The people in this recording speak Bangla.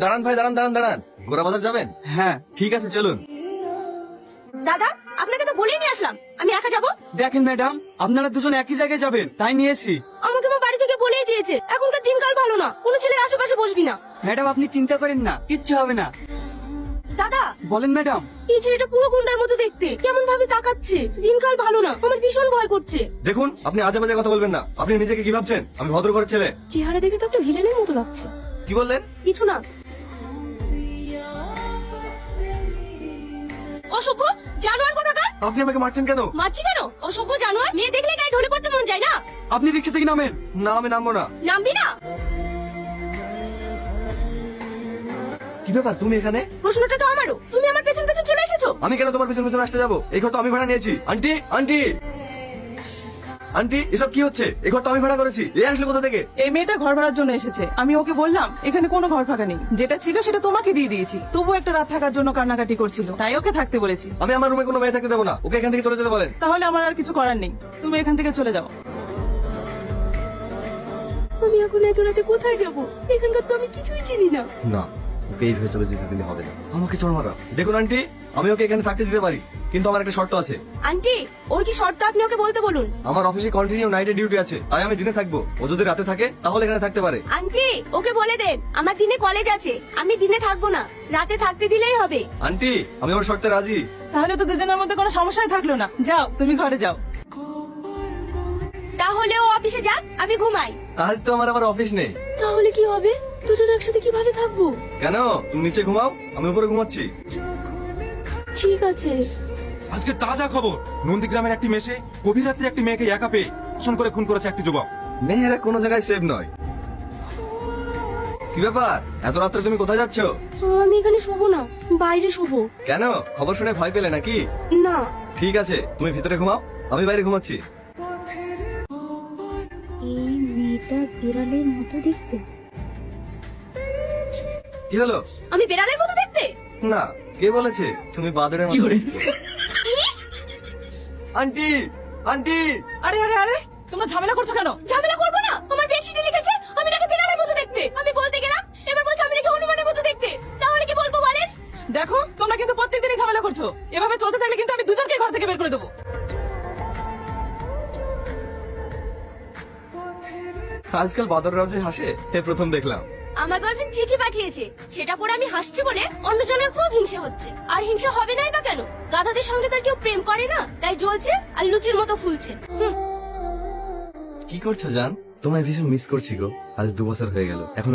দাঁড়ান ভাই, দাঁড়ান দাঁড়ান দাঁড়ান, গোড়া বাজার যাবেন? হ্যাঁ ঠিক আছে চলুন। দাদা, আপনাকে তো বলেই নিয়ে আসলাম আমি একা যাব। দেখেন ম্যাডাম, আপনারা দুজন একই জায়গায় যাবেন তাই নিয়েছি। আমাকে আমার বাড়ি থেকে বলেই দিয়েছে এখনকার দিনকাল ভালো না, কোনো ছেলের আশেপাশে বসবি না। ম্যাডাম আপনি চিন্তা করেন না, কিচ্ছু হবে না। দাদা, বলেন ম্যাডাম। এই ছেলেটা পুরো গুন্ডার মতো দেখতে, কেমন ভাবে তাকাচ্ছে। দিনকাল ভালো না, আমার ভীষণ ভয় করছে। দেখুন, আপনি আজে বাজে কথা বলবেন না। আপনি নিজেকে কি ভাবছেন? আমি ভদ্র ঘরের ছেলে। চেহারা দেখে তো একটা ভিলেনের মতো লাগছে। কি বললেন? কিছু না। অসভ্য জানোয়ার কোথাকার। আপনি আমাকে মারছেন কেন? মারছি কেন? অসভ্য জানোয়ার, মেয়ে দেখলে গায়ে ঢলে পড়তে মন যায় না। আপনি রিক্সা থেকে নামেন। না, আমি নামবো না। নামবি না? কি ব্যাপার, তুমি এখানে? প্রশ্নটা তো আমারও। তুমি আমার পেছন পেছন চলে এসেছো। আমি কেন তোমার পিছন পিছন আসতে যাবো? এই ঘর তো আমি ভাড়া নিয়েছি। আন্টি, আন্টি, আন্টি, এসব কি হচ্ছে? এই ঘর তো আমি ভাড়া করেছি। এ আসলে কোথা থেকে? এই মেয়েটা ঘর ভাড়ার জন্য এসেছে। আমি ওকে বললাম এখানে কোনো ঘর ফাঁকা নেই, যেটা ছিল সেটা তোমাকে দিয়ে দিয়েছি। তবু একটা রাত থাকার জন্য কান্নাকাটি করছিল, তাই ওকে থাকতে বলেছি। আমি আমার রুমে কোনো মেয়ে থাকতে দেবো না। ওকে এখান থেকে চলে যেতে বলেন। তাহলে আমার আর কিছু করার নেই, তুমি এখান থেকে চলে যাও। আমি এখন এত রাতে কোথায় যাব? এখানকার তো আমি কিছুই চিনি না। না, ওকে এইভাবে চলে যেতে দিলে হবে না। আমাকে চড় মারা। দেখুন আন্টি, আমি ওকে এখানে থাকতে দিতে পারি, কিন্তু আমার একটা শর্ত আছে। আন্টি, ওর কি শর্ত আপনি ওকে বলতে বলুন। আমার অফিসে কন্টিনিউ নাইটে ডিউটি আছে, তাই আমি দিনে থাকবো। ও যদি রাতে থাকে তাহলে এখানে থাকতে পারে। আন্টি, ওকে বলে দেন আমার দিনে কলেজ আছে, আমি দিনে থাকবো না, রাতে থাকতে দিলেই হবে। আন্টি, আমি ওর শর্তে রাজি। তাহলে তো দুজনের মধ্যে কোনো সমস্যাই থাকলো না। যাও, তুমি ঘরে যাও। তাহলে ও অফিসে যাক, আমি ঘুমাই। আজ তো আমার আবার অফিস নেই। তাহলে কি হবে? দুজন একসাথে কিভাবে থাকবো? কেন? তুমি নিচে ঘুমাও, আমি উপরে ঘুমাচ্ছি। ঠিক আছে। আজকে তাজা খবর, নন্দীগ্রামের একটি মেশে গভীর রাত্রে একটি মেয়েকে একা পেয়ে ধর্ষণ করে খুন করেছে একটি যুবক। মেয়েরা কোনো জায়গায় সেভ নয়। কি ব্যাপার, এত রাত্রে তুমি কোথায় যাচ্ছ? আমি এখানে শুবো না, বাইরে শুবো। কেন? খবর শুনে ভয় পেলে নাকি? না। ঠিক আছে, তুমি ভিতরে ঘুমাও, আমি বাইরে ঘুমাচ্ছি। এই মেয়েটা বিড়ালের মতো দেখতে। কি হলো? আমি বিড়ালের মতো দেখতে? না, কে বলেছে তুমি বাদরের মতো দেখতে? আন্টি, আন্টি, আরে আরে আরে, তোমরা ঝামেলা করছো কেন? ঝামেলা করবো না, আমার বেডশিটে লিখেছে আমি নাকি বিড়ালের মতো দেখতে। আমি বলতে গেলাম, এবার বলছে আমি নাকি হনুমানের মতো দেখতে। তাহলে কি বলবো বলেন? দেখো, তোমরা কিন্তু প্রত্যেকদিনই ঝামেলা করছো। এভাবে চলতে থাকলে কিন্তু আমি দুজনকে ঘর থেকে বের করে দেবো। আজকাল বাদররাও যে হাসে, এ প্রথম দেখলাম। আমার বয়ফ্রেন্ড চিঠি পাঠিয়েছে, সেটা পরে আমি হাসছি বলে অন্যজনের খুব হিংসা হচ্ছে। আর হিংসা হবে নাই বা কেন? গাধাদের সঙ্গে তার কেউ প্রেম করে না, তাই জ্বলছে আর লুচির মতো ফুলছে। কি করছো জান? তোমায় ভীষণ মিস করছি গো। আজ 2 বছর হয়ে গেল। এখন